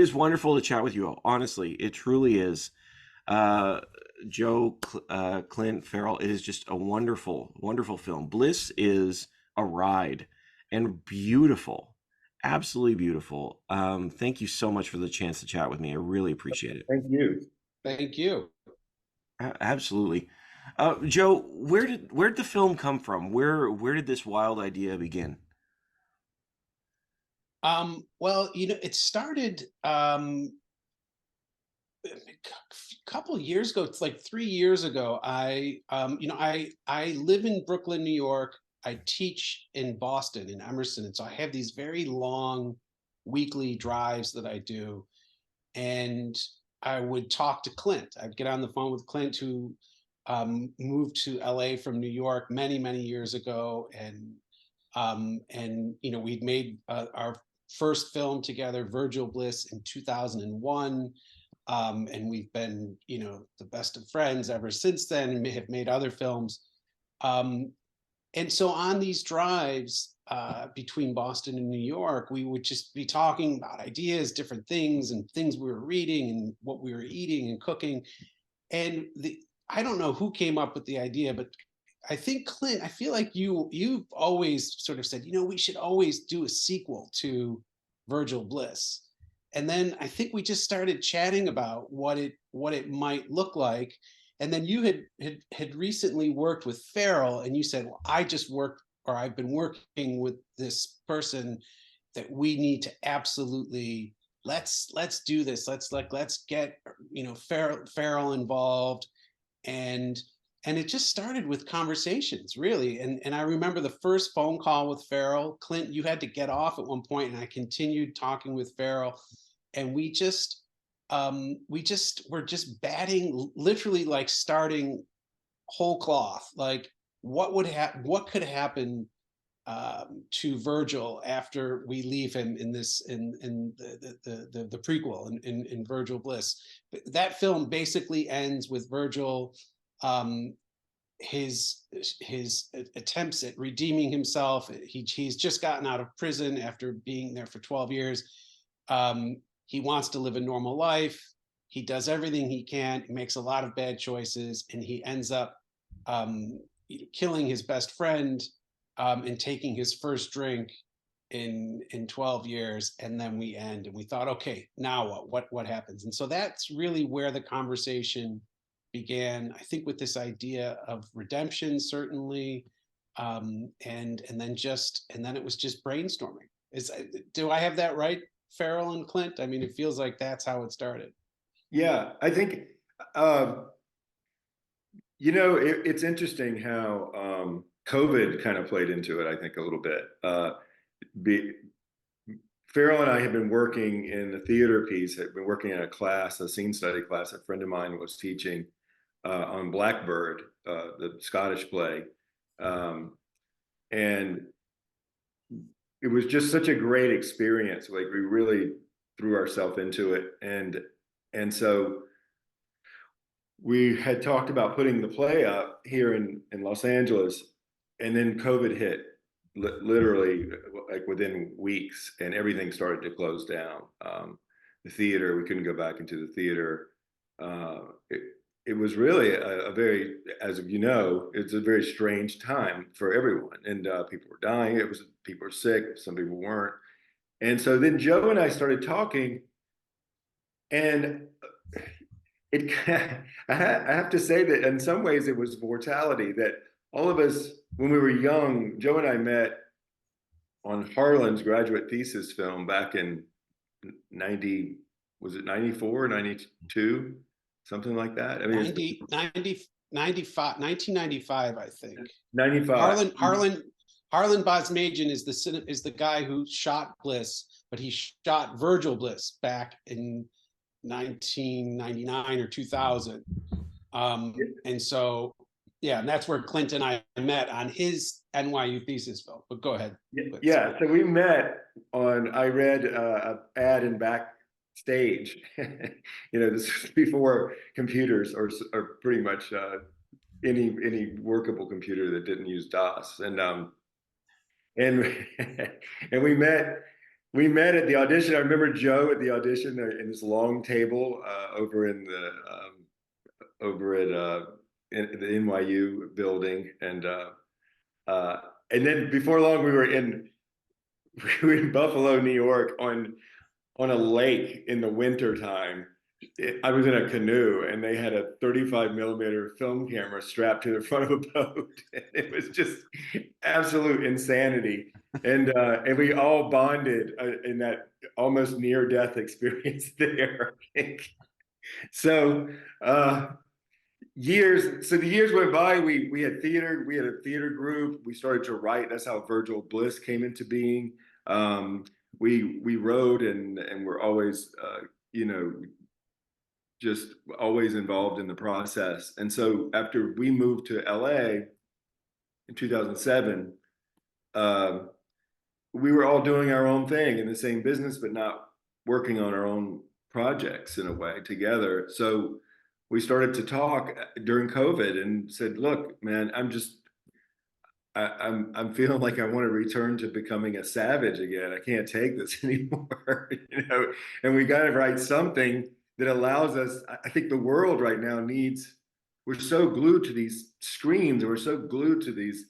is wonderful to chat with you all. Honestly, it truly is. Uh, Joe, Clint, Farrell, it is just a wonderful, wonderful film. Bliss is a ride and beautiful, absolutely beautiful. Thank you so much for the chance to chat with me. I really appreciate it. Thank you. Thank you. Absolutely. Joe, where did the film come from? Where did this wild idea begin? Well, it started a couple years ago. It's like 3 years ago. I live in Brooklyn, New York. I teach in Boston, in Emerson, and so I have these very long weekly drives that I do. And I would talk to Clint. I'd get on the phone with Clint, who moved to LA from New York many, many years ago, and we'd made our first film together, Virgil Bliss, in 2001. And we've been, the best of friends ever since then, and have made other films. Um, and so on these drives between Boston and New York, we would just be talking about ideas, different things, and things we were reading and what we were eating and cooking. And I don't know who came up with the idea, but I think Clint, I feel like you've always sort of said, we should always do a sequel to Virgil Bliss. And then I think we just started chatting about what it might look like. And then you had recently worked with Farrell, and you said, well, I've been working with this person that we need to absolutely let's do this. Let's get Farrell involved. And it just started with conversations, really. And I remember the first phone call with Farrell. Clint, you had to get off at one point, and I continued talking with Farrell, and we're just batting, literally, like starting whole cloth. Like, what could happen to Virgil after we leave him in the prequel in Virgil Bliss. That film basically ends with Virgil, um, his attempts at redeeming himself. He's just gotten out of prison after being there for 12 years. He wants to live a normal life. He does everything he can. He makes a lot of bad choices, and he ends up killing his best friend, and taking his first drink in 12 years. And then we end, and we thought, okay, now what happens? And so that's really where the conversation began, I think, with this idea of redemption, certainly. And then it was just brainstorming. Do I have that right, Farrell and Clint? I mean, it feels like that's how it started. Yeah, I think it's interesting how COVID kind of played into it, I think, a little bit. Be, Farrell and I have been working in the theater piece, had been working in a class, a scene study class. A friend of mine was teaching on Blackbird, the Scottish play. And it was just such a great experience. Like, we really threw ourselves into it. And so we had talked about putting the play up here in Los Angeles, and then COVID hit, literally like within weeks, and everything started to close down. The theater, we couldn't go back into the theater. It, it was really a very, as you know, it's a very strange time for everyone, and people were dying. People were sick, some people weren't. And so then Joe and I started talking, and it I have to say that in some ways it was mortality, that all of us, when we were young, Joe and I met on Harlan's graduate thesis film back in 90, was it 94, 92, something like that? I mean, it's 95, 1995, I think. 95. Harlan Bosmajian is the guy who shot Bliss, but he shot Virgil Bliss back in 1999 or 2000. And so, yeah, and that's where Clint and I met on his NYU thesis film. But go ahead. Yeah, so we met I read an ad in Backstage. This was before computers, or pretty much any workable computer that didn't use DOS. And and we met, we met at the audition. I remember Joe at the audition in this long table over in the over at in the NYU building, uh, and then before long we were in Buffalo, New York, on a lake in the winter time. I was in a canoe, and they had a 35 millimeter film camera strapped to the front of a boat. It was just absolute insanity, and we all bonded in that almost near death experience there. So the years went by. We had theater. We had a theater group. We started to write. That's how Virgil Bliss came into being. Um, we wrote, and we're always you know, just always involved in the process. And so after we moved to LA in 2007, uh, we were all doing our own thing in the same business, but not working on our own projects in a way together. So we started to talk during COVID and said, "Look, man, I'm feeling like I want to return to becoming a savage again. I can't take this anymore." And we got to write something that allows us. I think the world right now needs. We're so glued to these screens, and we're so glued to these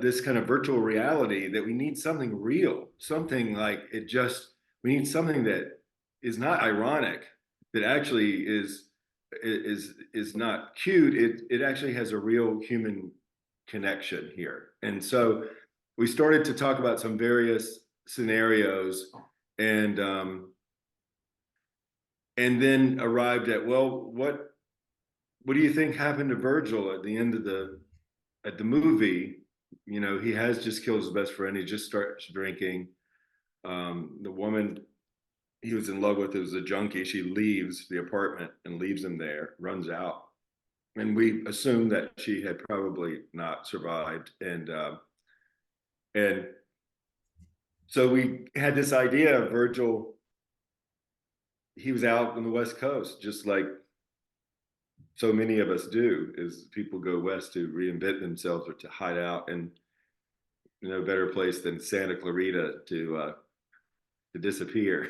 this kind of virtual reality that we need something real, something like it. Just we need something that is not ironic, that actually is not cute. It actually has a real human connection here. And so we started to talk about some various scenarios, and then arrived at, well, what do you think happened to Virgil at the end of the movie? He has just killed his best friend. He just starts drinking. The woman he was in love with is a junkie. She leaves the apartment and leaves him there, runs out. And we assumed that she had probably not survived. And so we had this idea of Virgil. He was out on the West Coast, just like so many of us do, is people go west to reinvent themselves or to hide out. And no better place than Santa Clarita to disappear.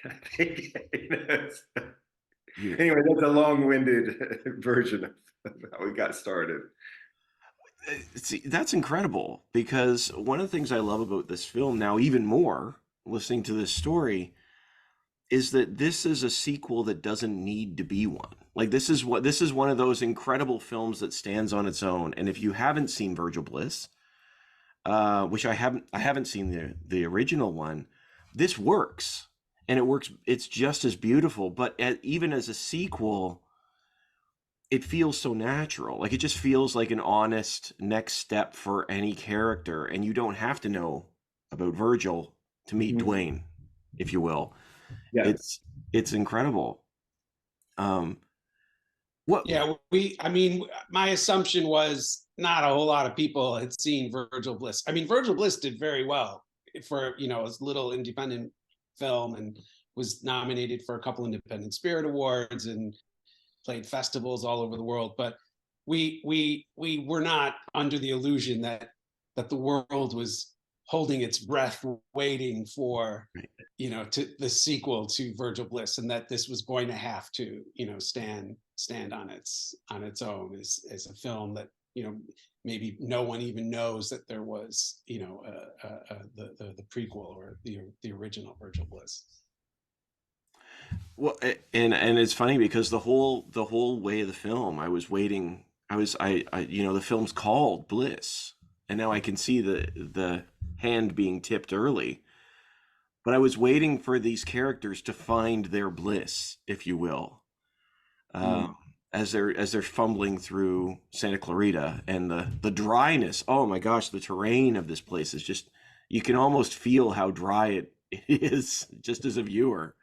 I think, anyway, that's a long-winded version of how we got started. See, that's incredible because one of the things I love about this film now, even more listening to this story, is that this is a sequel that doesn't need to be one. Like this is one of those incredible films that stands on its own. And if you haven't seen Virgil Bliss, which I haven't seen the original one, this works, and it works. It's just as beautiful, but even as a sequel, it feels so natural. Like it just feels like an honest next step for any character, and you don't have to know about Virgil to meet Duane, if you will. Yeah. It's incredible. What? Yeah, I mean, my assumption was not a whole lot of people had seen Virgil Bliss. I mean, Virgil Bliss did very well for, his little independent film, and was nominated for a couple Independent Spirit Awards and played festivals all over the world. But we were not under the illusion that the world was holding its breath, waiting for to the sequel to Virgil Bliss, and that this was going to have to stand on its own as a film that maybe no one even knows that there was the prequel or the original Virgil Bliss. Well, and it's funny because the whole way of the film, I was waiting. The film's called Bliss, and now I can see the hand being tipped early. But I was waiting for these characters to find their bliss, if you will, as they're fumbling through Santa Clarita, and the dryness. Oh my gosh, the terrain of this place is just, you can almost feel how dry it is just as a viewer.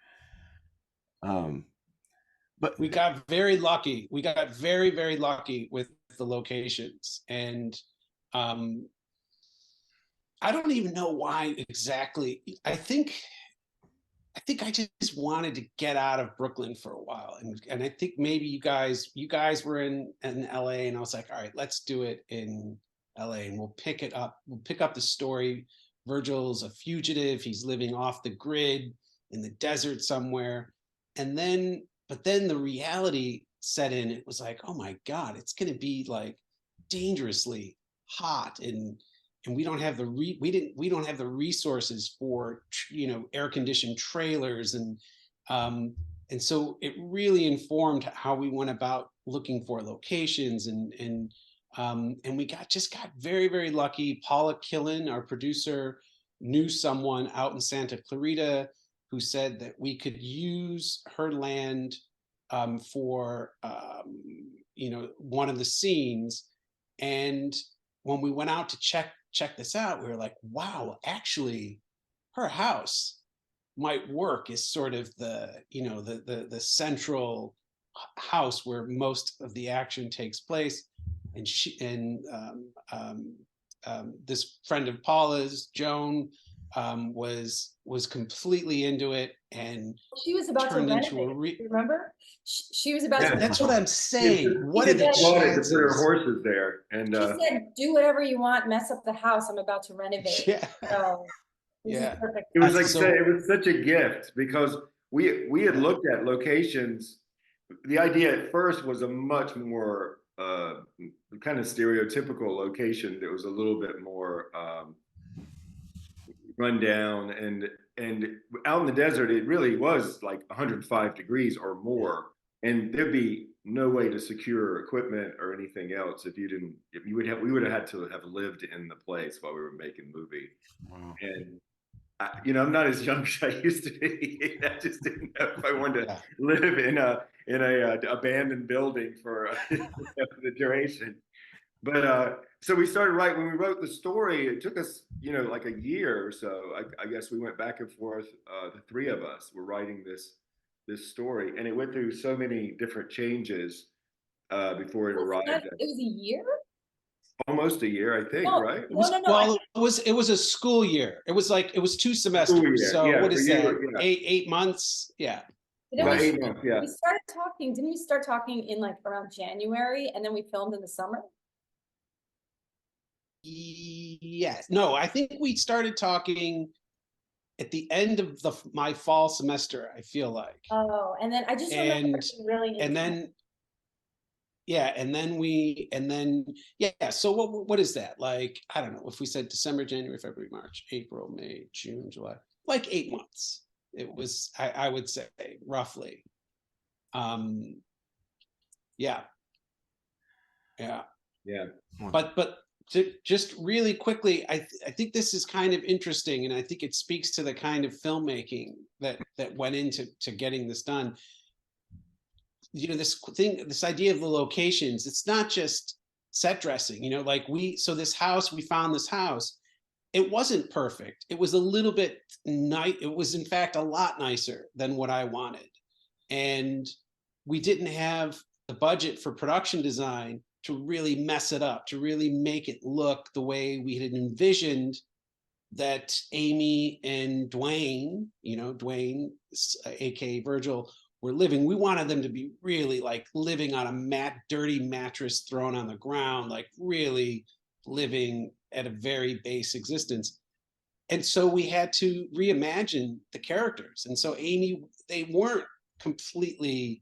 But we got very lucky. We got very, very lucky with the locations, and I don't even know why exactly. I think I just wanted to get out of Brooklyn for a while, and I think maybe you guys were in LA, and I was like, all right, let's do it in LA, and we'll pick it up. We'll pick up the story Virgil's a fugitive. He's living off the grid in the desert somewhere. And then, but then the reality set in. It was like, oh my God, it's going to be like dangerously hot, and we don't have the we don't have the resources for air conditioned trailers, and so it really informed how we went about looking for locations, and we just got very, very lucky. Paula Killen, our producer, knew someone out in Santa Clarita who said that we could use her land for one of the scenes. And when we went out to check this out, we were like, wow, actually, her house might work as sort of the central house where most of the action takes place. And this friend of Paula's, Joan, was completely into it, and she was about to turned into renovate. Remember, she was about Yeah. to. That's what I'm saying. What are the wanted to put her chances? horses there, and She said, "Do whatever you want, mess up the house. I'm about to renovate." Yeah. So this is Yeah. perfect. it was like So- it was such a gift because we had looked at locations. The idea at first was a much more kind of stereotypical location that was a little bit more run down, and out in the desert it really was like 105 degrees or more, and there'd be no way to secure equipment or anything else if we would have had to have lived in the place while we were making the movie. Wow. And I'm not as young as I used to be. I just didn't know if I wanted to Yeah. live in a abandoned building for the duration. But so we started when we wrote the story, it took us, like a year or so. I guess we went back and forth. The three of us were writing this story, and it went through so many different changes before it arrived. It was a year? Almost a year, I think, No, right? no. Well, it was a school year. It was 2 semesters. School year, So yeah, what is for you, that? yeah. 8 months? Yeah. About 8 months, yeah. We started talking. Didn't we start talking in like around January, and then we filmed in the summer? Yes. No, I think we started talking at the end of my fall semester, I feel like. Oh, and then I just remember And being really and then yeah, and then yeah, so what is that? Like, I don't know, if we said December, January, February, March, April, May, June, July, like 8 months. It was, I would say, roughly. Yeah. But just really quickly, I think this is kind of interesting, and I think it speaks to the kind of filmmaking that went into getting this done. This idea of the locations, it's not just set dressing, like we found this house. It wasn't perfect. It was a little bit nice. It was, in fact, a lot nicer than what I wanted. And we didn't have the budget for production design to really mess it up, to really make it look the way we had envisioned that Amy and Duane, Duane, aka Virgil, were living. We wanted them to be really like living on a dirty mattress thrown on the ground, like really living at a very base existence. And so we had to reimagine the characters. And so Amy, they weren't completely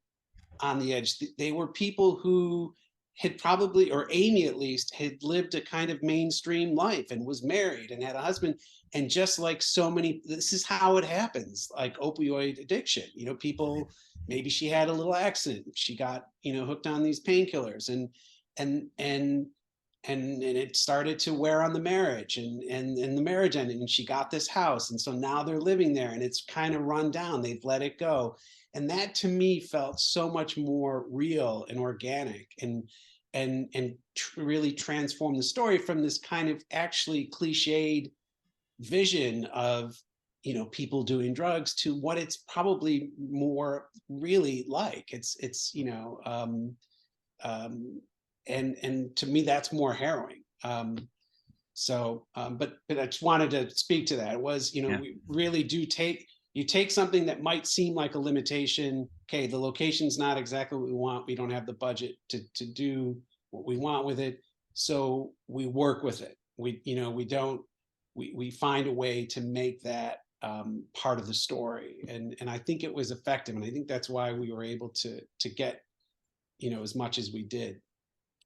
on the edge. They were people who had probably, or Amy at least, had lived a kind of mainstream life and was married and had a husband. And just like so many, this is how it happens, like opioid addiction. People, maybe she had a little accident, she got, hooked on these painkillers, and it started to wear on the marriage, and the marriage ended, and she got this house, and so now they're living there, and it's kind of run down. They've let it go, and that to me felt so much more real and organic, and really transformed the story from this kind of actually cliched vision of people doing drugs to what it's probably more really like. It's and to me that's more harrowing. But I just wanted to speak to that. It was, we really do take something that might seem like a limitation. Okay, the location's not exactly what we want. We don't have the budget to do what we want with it. So we work with it. We we find a way to make that part of the story, and I think it was effective, and I think that's why we were able to get, you know, as much as we did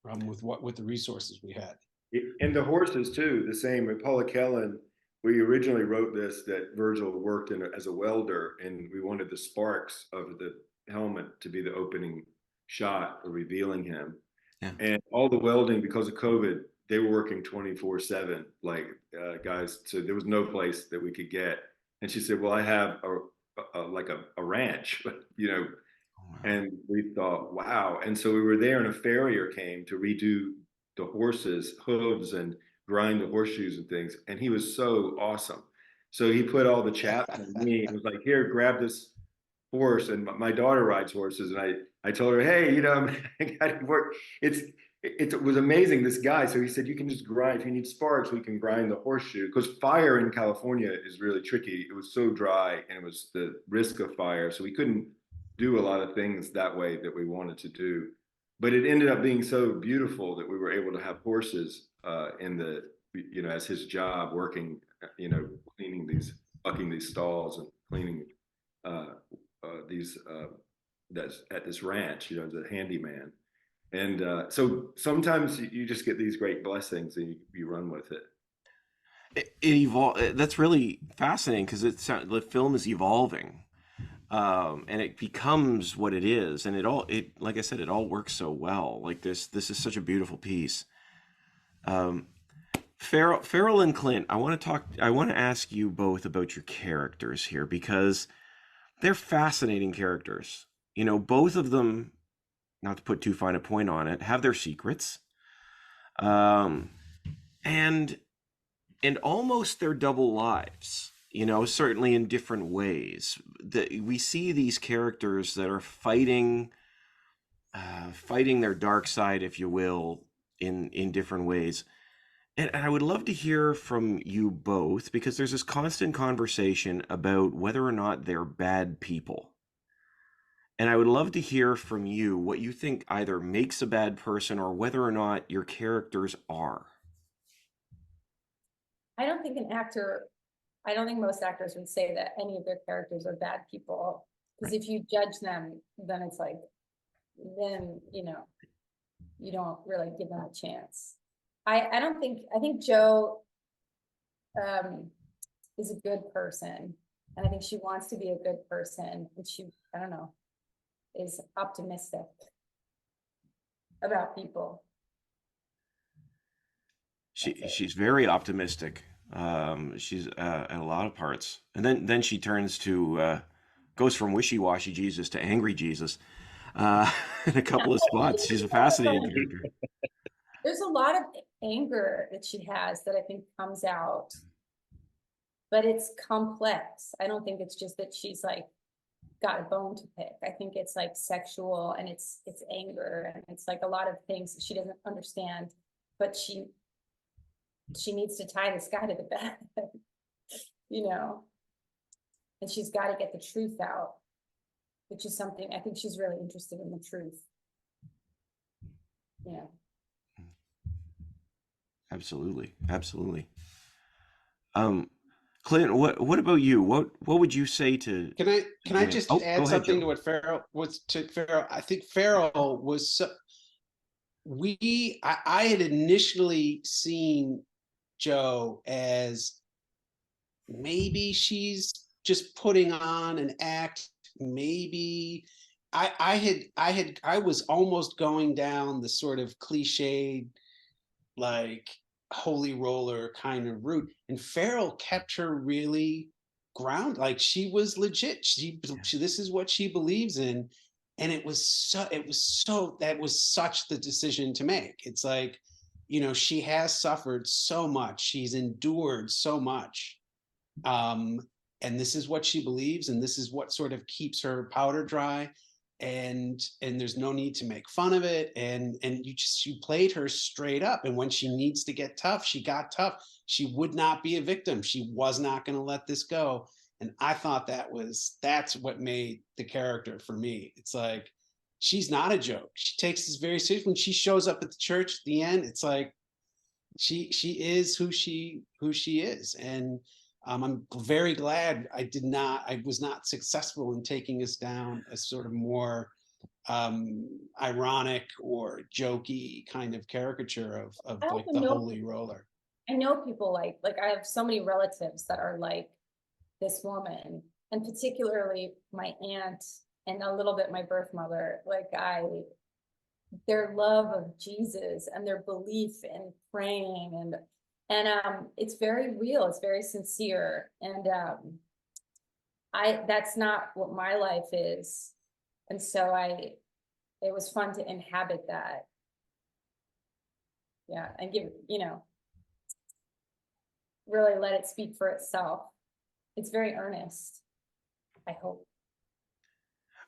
with the resources we had. And the horses too, the same with Paula Kellen. We originally wrote this that Virgil worked as a welder, and we wanted the sparks of the helmet to be the opening shot revealing him. Yeah. And all the welding, because of COVID, they were working 24/7, like guys. So there was no place that we could get. And she said, "Well, I have a ranch, you know." Oh, wow. And we thought, wow. And so we were there, and a farrier came to redo the horses' hooves and grind the horseshoes and things. And he was so awesome. So he put all the chaps on me. It was like, here, grab this horse. And my daughter rides horses. And I told her, hey, you know, I got to work. It was amazing, this guy. So he said, you can just grind. If you need sparks, we can grind the horseshoe. Because fire in California is really tricky. It was so dry, and it was the risk of fire. So we couldn't do a lot of things that way that we wanted to do. But it ended up being so beautiful that we were able to have horses in the, you know, as his job, working, you know, cleaning these, bucking these stalls and cleaning these that's at this ranch, you know, as a handyman. And so sometimes you just get these great blessings, and you run with it. It evolved. That's really fascinating because the film is evolving, and it becomes what it is, and like I said, it all works so well. Like this is such a beautiful piece. Faryl and Clint, I want to ask you both about your characters here, because they're fascinating characters. You know, both of them, not to put too fine a point on it, have their secrets, and almost their double lives. You know, certainly in different ways. We see these characters that are fighting their dark side, if you will, in different ways. And I would love to hear from you both, because there's this constant conversation about whether or not they're bad people. And I would love to hear from you what you think either makes a bad person, or whether or not your characters are. I don't think most actors would say that any of their characters are bad people. Because if you judge them, then it's like, then, you know, you don't really give them a chance. I think Joe is a good person, and I think she wants to be a good person, and she, I don't know, is optimistic about people. She's very optimistic. She's at a lot of parts, and then she turns to goes from wishy-washy Jesus to angry Jesus in a couple of spots. She's a fascinating character. There's a lot of anger that she has that I think comes out, but it's complex. I don't think it's just that she's like got a bone to pick. I think it's like sexual, and it's anger, and it's like a lot of things that she doesn't understand, but she needs to tie this guy to the bed, you know, and she's got to get the truth out, which is something I think she's really interested in, the truth. Yeah. Absolutely. Clint, what about you? What would you say to? Can I just add go ahead, something Joe. to what Faryl was to Faryl? I think Faryl was so, I had initially seen Joe as maybe she's just putting on an act. Maybe I was almost going down the sort of cliched, like holy roller kind of route, and Faryl kept her really ground, like she was legit. She this is what she believes in, and it was that was such the decision to make. It's like, you know, she has suffered so much, she's endured so much, and this is what she believes, and this is what sort of keeps her powder dry, and there's no need to make fun of it, and you played her straight up, and when she needs to get tough, she got tough. She would not be a victim. She was not going to let this go. And I thought that's what made the character for me. It's like, she's not a joke. She takes this very seriously. When she shows up at the church at the end, it's like, she is who she is, and I'm very glad I was not successful in taking us down a sort of more ironic or jokey kind of caricature of I like also the know, holy roller. I know people like I have so many relatives that are like this woman, and particularly my aunt and a little bit my birth mother. Their love of Jesus and their belief in praying, and it's very real, it's very sincere, and I that's not what my life is. And so it was fun to inhabit that. Yeah, and give, really let it speak for itself. It's very earnest, I hope.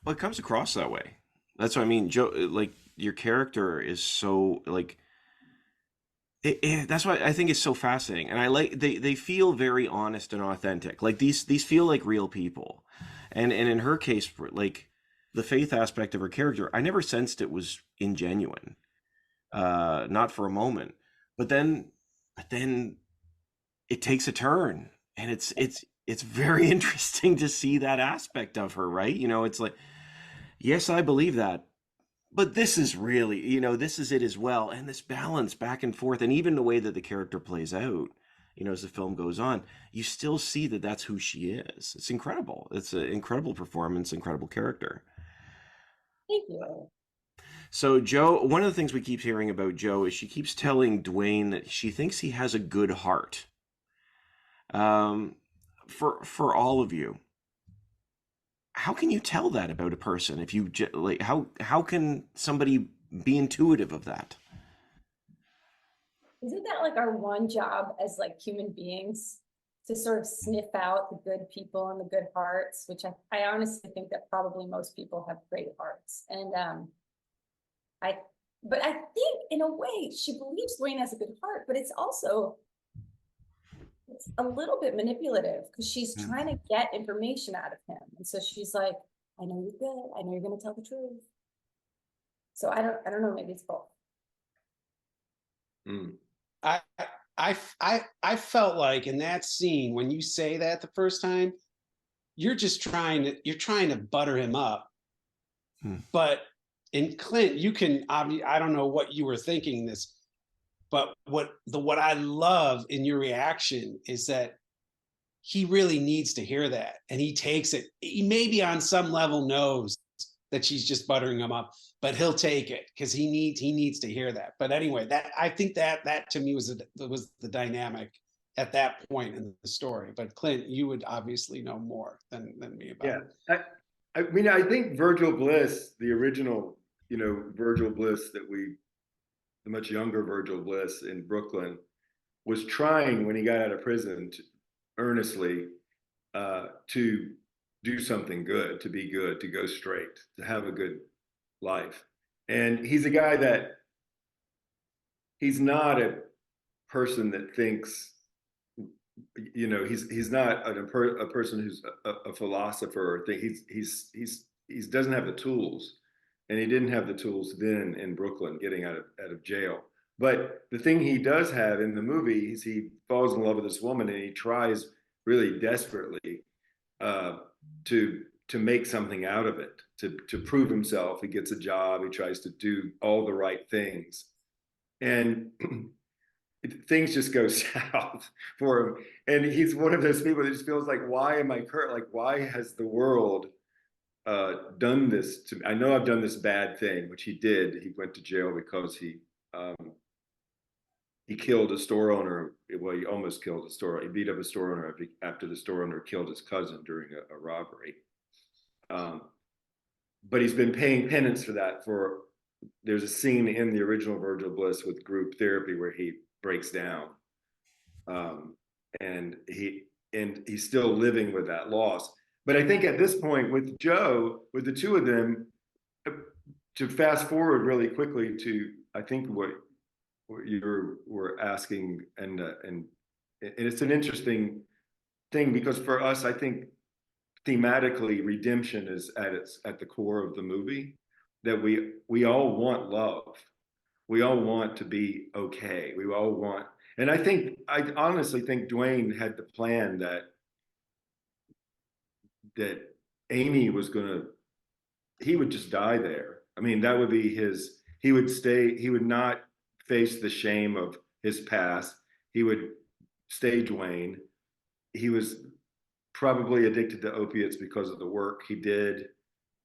Well, it comes across that way. That's what I mean. Joe, like your character is so like that's why I think it's so fascinating, and I like they feel very honest and authentic. Like these feel like real people, and in her case, like the faith aspect of her character, I never sensed it was ingenuine, not for a moment. But then it takes a turn, and it's very interesting to see that aspect of her, right? It's like, yes, I believe that, but this is really, this is it as well. And this balance back and forth, and even the way that the character plays out, as the film goes on, you still see that that's who she is. It's incredible. It's an incredible performance, incredible character. Thank you. So Joe, one of the things we keep hearing about Joe is she keeps telling Duane that she thinks he has a good heart. Um, for all of you, how can you tell that about a person if you like how can somebody be intuitive of that? Isn't that like our one job as like human beings, to sort of sniff out the good people and the good hearts, which I honestly think that probably most people have great hearts. And I but I think in a way she believes Duane has a good heart, but it's a little bit manipulative because she's trying to get information out of him. And so she's like, I know you're good. I know you're gonna tell the truth. So I don't know, maybe it's both. Mm. I I felt like in that scene when you say that the first time, you're trying to butter him up. Hmm. But in Clint, you can obviously, I don't know what you were thinking this, but what I love in your reaction is that he really needs to hear that, and he takes it. He maybe on some level knows that she's just buttering him up, but he'll take it because he needs to hear that. But anyway, that I think that to me was the dynamic at that point in the story. But Clint, you would obviously know more than me about Yeah. it. I mean, I think Virgil Bliss, the original, Virgil Bliss the much younger Virgil Bliss in Brooklyn, was trying when he got out of prison earnestly to do something good, to be good, to go straight, to have a good life. And he's a guy that he's not a person that thinks, he's not a person who's a philosopher or think he's doesn't have the tools, and he didn't have the tools then in Brooklyn getting out of jail. But the thing he does have in the movie is he falls in love with this woman, and he tries really desperately uh, to make something out of it, to prove himself. He gets a job. He tries to do all the right things, and things just go south for him. And he's one of those people that just feels like, why am I current? Like, why has the world done this to me? I know I've done this bad thing, which he did. He went to jail because he killed a store owner. Well, he almost killed a store. He beat up a store owner after the store owner killed his cousin during a robbery. But he's been paying penance for that. There's a scene in the original Virgil Bliss with group therapy where he breaks down, um, and he's still living with that loss. But I think at this point with Joe, with the two of them, to fast forward really quickly to I think what you were asking, and it's an interesting thing because for us, I think thematically redemption is at the core of the movie, that we all want love, we all want to be okay, we all want, And I honestly think Duane had the plan that Amy was gonna, he would just die there. I mean, that would be his, he would stay, he would not face the shame of his past. He would stay Duane. He was probably addicted to opiates because of the work he did,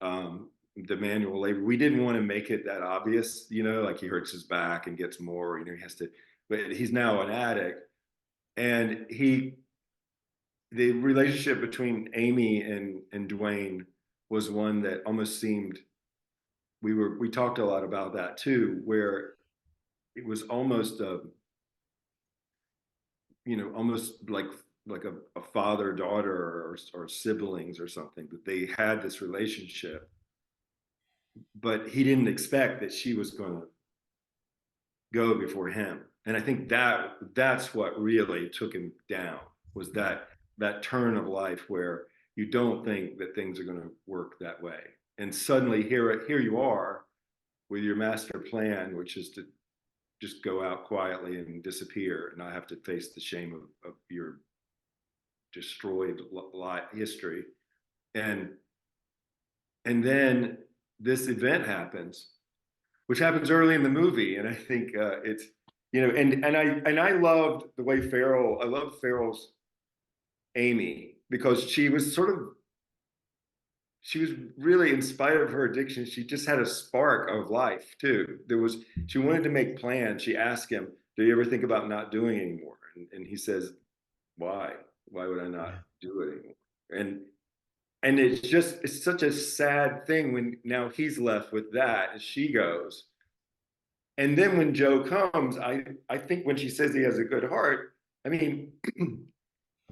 the manual labor. We didn't want to make it that obvious, you know, like he hurts his back and gets more, you know, he has to, but he's now an addict. And the relationship between Amy and Duane was one that almost seemed, we talked a lot about that too, where it was almost a, you know, almost like a father daughter or siblings or something, that they had this relationship, but he didn't expect that she was going to go before him. And I think that's what really took him down, was that turn of life where you don't think that things are going to work that way, and suddenly here you are with your master plan, which is to just go out quietly and disappear and not have to face the shame of your destroyed history. And then this event happens, which happens early in the movie, and I think it's, you know, and I loved the way I loved Farrell's Amy, because she was really, in spite of her addiction, she just had a spark of life too. She wanted to make plans. She asked him, "Do you ever think about not doing anymore?" And he says, "Why? Why would I not do it anymore?" And it's such a sad thing when now he's left with that as she goes. And then when Joe comes, I think when she says he has a good heart, I mean,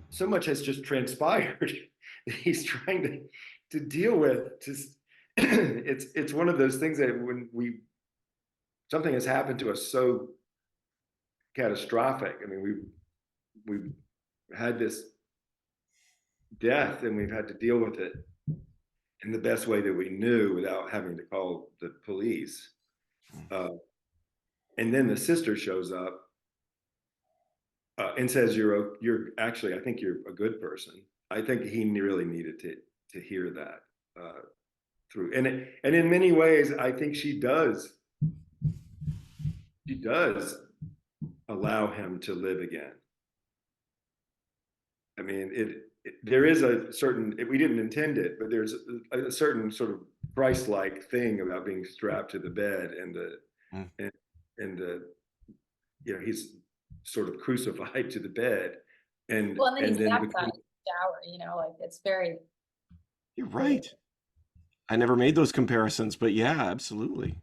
so much has just transpired. He's trying to deal with. Just it's one of those things that when something has happened to us so catastrophic. I mean, we've had this death and we've had to deal with it in the best way that we knew without having to call the police. And then the sister shows up and says, "You're actually, I think you're a good person." I think he really needed to hear that through, and in many ways, I think she does allow him to live again. I mean, there is a certain, we didn't intend it, but there's a certain sort of Christ-like thing about being strapped to the bed and you know, he's sort of crucified to the bed, and Well, and then he's then baptized in the shower, you know, like it's very. You're right. I never made those comparisons, but yeah, absolutely.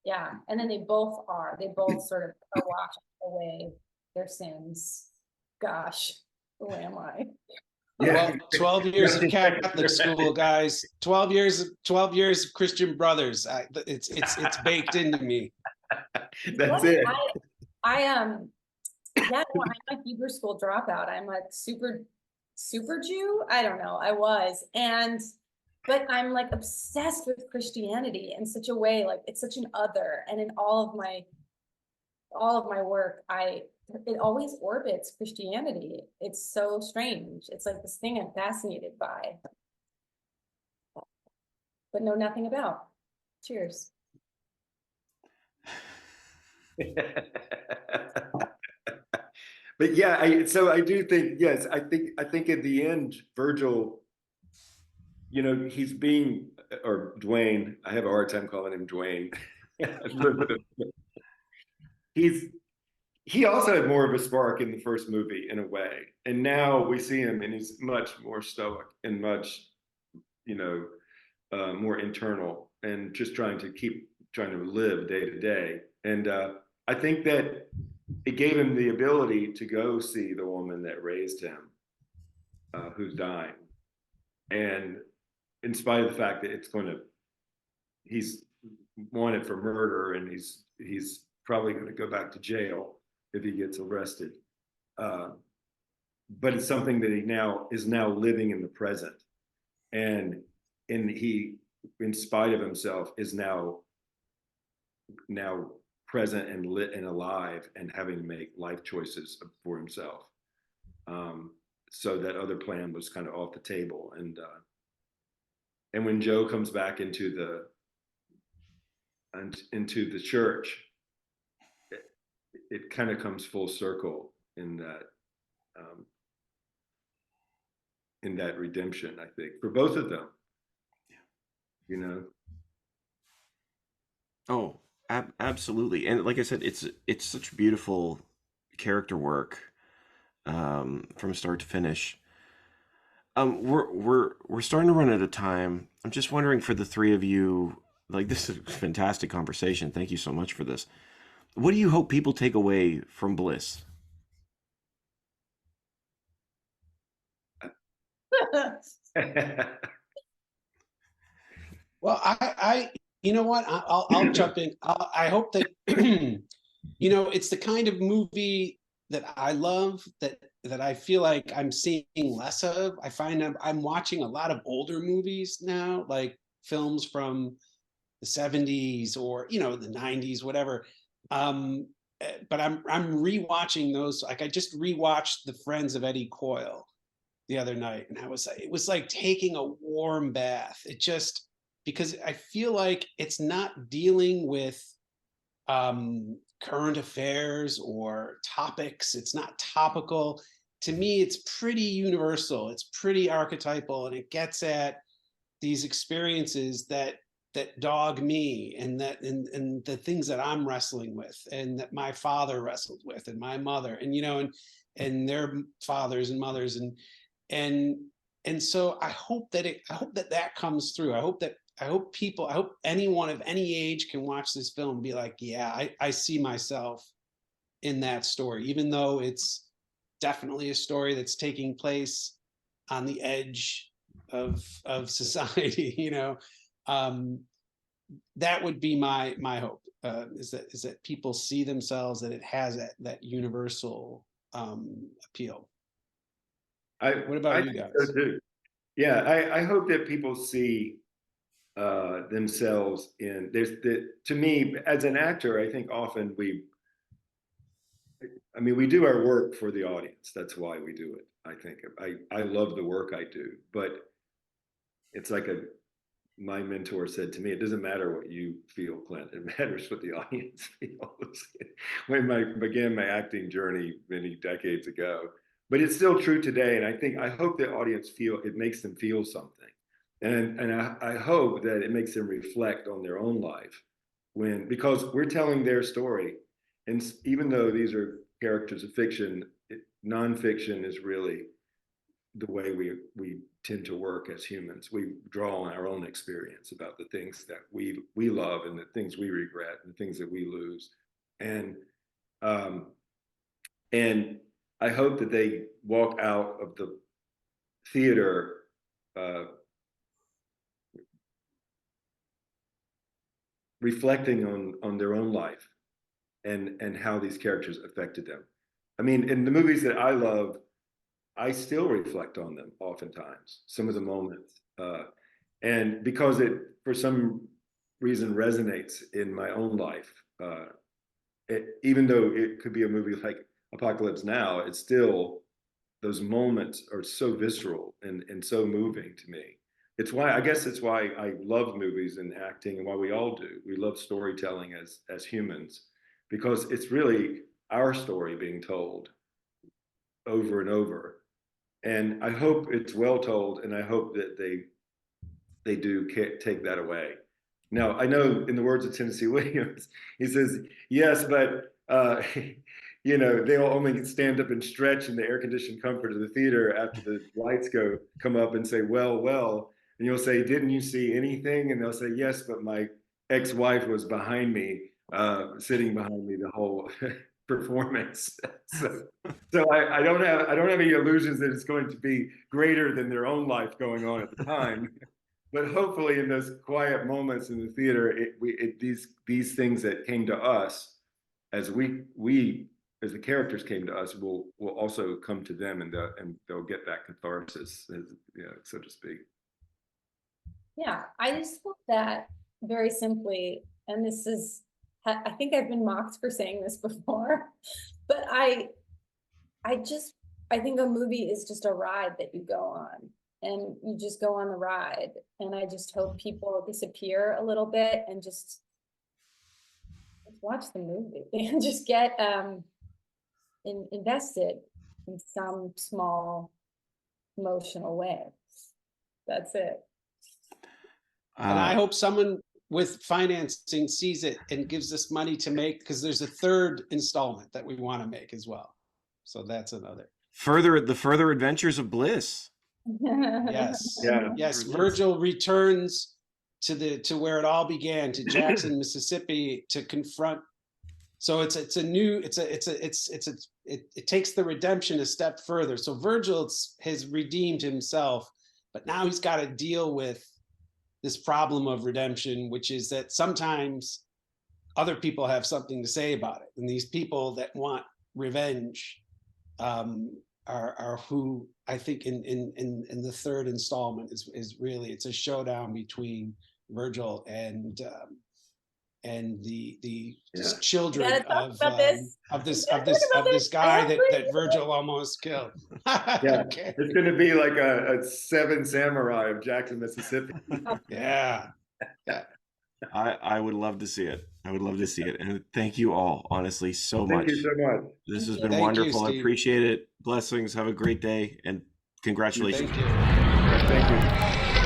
Yeah, and then they both sort of are washing away their sins. Gosh, who am I? Well, 12 years of Catholic school, guys. 12 years of Christian Brothers. It's baked into me. That's it. Yeah, no, I'm a Hebrew school dropout. I'm a super Jew. I don't know. I was, but I'm like obsessed with Christianity in such a way, like it's such an other, and in all of my work, it always orbits Christianity. It's so strange. It's like this thing I'm fascinated by, but know nothing about. Cheers. But yeah, so I do think, yes, I think at the end, Virgil, you know, or Duane, I have a hard time calling him Duane. He also had more of a spark in the first movie in a way, and now we see him and he's much more stoic and much, you know, more internal and just trying to live day to day. And I think that it gave him the ability to go see the woman that raised him, who's dying, and in spite of the fact that he's wanted for murder and he's probably going to go back to jail if he gets arrested. But it's something that he now is living in the present, and he, in spite of himself, is now present and lit and alive and having to make life choices for himself. So that other plan was kind of off the table. And when Joe comes back into the church, it kind of comes full circle in that redemption, I think, for both of them. You know. Oh, absolutely. And like I said, it's such beautiful character work from start to finish. We're starting to run out of time. I'm just wondering for the three of you, like this is a fantastic conversation. Thank you so much for this. What do you hope people take away from Bliss? Well, you know what? I'll jump in. I hope that, you know, it's the kind of movie that I love, that I feel like I'm seeing less of. I find I'm watching a lot of older movies now, like films from the 70s or, you know, the 90s, whatever. But I'm rewatching those. Like I just rewatched The Friends of Eddie Coyle the other night, and it was like taking a warm bath. It just, because I feel like it's not dealing with current affairs or topics. It's not topical. To me, it's pretty universal. It's pretty archetypal, and it gets at these experiences that dog me, and the things that I'm wrestling with, and that my father wrestled with, and my mother, and you know, and their fathers and mothers, and and so I hope that that comes through. I hope anyone of any age can watch this film and be like, yeah, I see myself in that story, even though it's definitely a story that's taking place on the edge of society. You know, that would be my hope, is that people see themselves, that it has that universal appeal. What I about you think guys? so too. Yeah, I hope that people see themselves in to me as an actor. I think often we do our work for the audience. That's why we do it. I think I love the work I do, but it's like my mentor said to me, it doesn't matter what you feel, Clint. It matters what the audience feels. When I began my acting journey many decades ago, but it's still true today. And I hope the audience it makes them feel something. And I hope that it makes them reflect on their own life because we're telling their story. And even though these are characters of fiction, nonfiction is really the way we tend to work as humans. We draw on our own experience about the things that we love, and the things we regret, and the things that we lose. And um, and I hope that they walk out of the theater reflecting on their own life and how these characters affected them. I mean, in the movies that I love, I still reflect on them oftentimes, some of the moments. And because it, for some reason, resonates in my own life, even though it could be a movie like Apocalypse Now, it's still, those moments are so visceral and so moving to me. I guess it's why I love movies and acting, and why we all do. We love storytelling as humans, because it's really our story being told over and over. And I hope it's well told, and I hope that they do take that away. Now, I know, in the words of Tennessee Williams, he says, yes, but they'll only stand up and stretch in the air-conditioned comfort of the theater after the lights come up and say, well, and you'll say, didn't you see anything? And they'll say, yes, but my ex-wife was behind me, sitting behind me the whole performance. So I don't have any illusions that it's going to be greater than their own life going on at the time. But hopefully, in those quiet moments in the theater, these things that came to us, as we as the characters came to us, will also come to them, and they'll get that catharsis, so to speak. Yeah, I just hope that, very simply, and this is I think I've been mocked for saying this before, but I think a movie is just a ride that you go on, and you just go on the ride. And I just hope people disappear a little bit and just watch the movie and just get invested in some small emotional way. That's it. And I hope someone with financing sees it and gives us money to make, because there's a third installment that we want to make as well. So that's another. The further adventures of Bliss. Yes. Yeah. Yes. Virgil returns to where it all began, to Jackson, Mississippi, to confront. So it takes the redemption a step further. So Virgil has redeemed himself, but now he's got to deal with this problem of redemption, which is that sometimes other people have something to say about it. And these people that want revenge are who I think in the third installment is really, it's a showdown between Virgil and the children of this guy that Virgil almost killed. Yeah, Okay. it's going to be like a Seven Samurai of Jackson, Mississippi. Yeah. I would love to see it. I would love to see it. And thank you all, honestly, so much. Thank you so much. This has been Thank you, wonderful. I Steve. appreciate it. Blessings. Have a great day and congratulations. Thank you. Thank you.